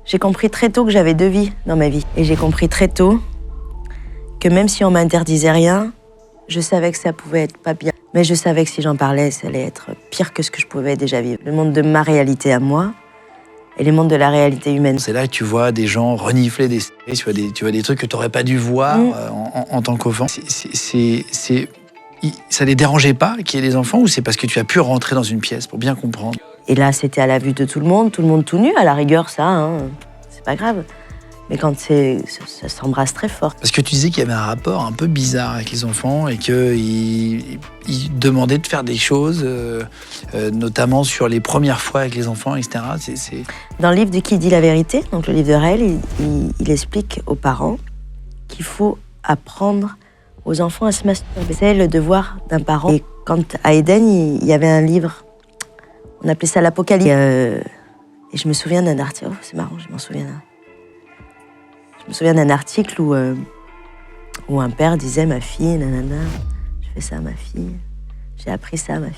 J'ai compris très tôt que j'avais 2 vies dans ma vie. Et j'ai compris très tôt que même si on m'interdisait rien, je savais que ça pouvait être pas bien. Mais je savais que si j'en parlais, ça allait être pire que ce que je pouvais déjà vivre. Le monde de ma réalité à moi et le monde de la réalité humaine. C'est là que tu vois des gens renifler des séries, tu vois des trucs que tu n'aurais pas dû voir en tant qu'enfant. Ça les dérangeait pas qu'il y ait des enfants ou c'est parce que tu as pu rentrer dans une pièce pour bien comprendre? Et là, c'était à la vue de tout le monde tout nu, à la rigueur, ça, hein, c'est pas grave. Mais quand ça s'embrasse très fort. Parce que tu disais qu'il y avait un rapport un peu bizarre avec les enfants et qu'ils demandaient de faire des choses, notamment sur les premières fois avec les enfants, etc. Dans le livre de Qui dit la vérité, donc le livre de Raël, il explique aux parents qu'il faut apprendre aux enfants à se masturber. C'est le devoir d'un parent. Et quand à Éden, il y avait un livre, on appelait ça l'Apocalypse. Et je me souviens d'un article, c'est marrant, je m'en souviens. Je me souviens d'un article où un père disait « Ma fille, nanana, je fais ça à ma fille, j'ai appris ça à ma fille. »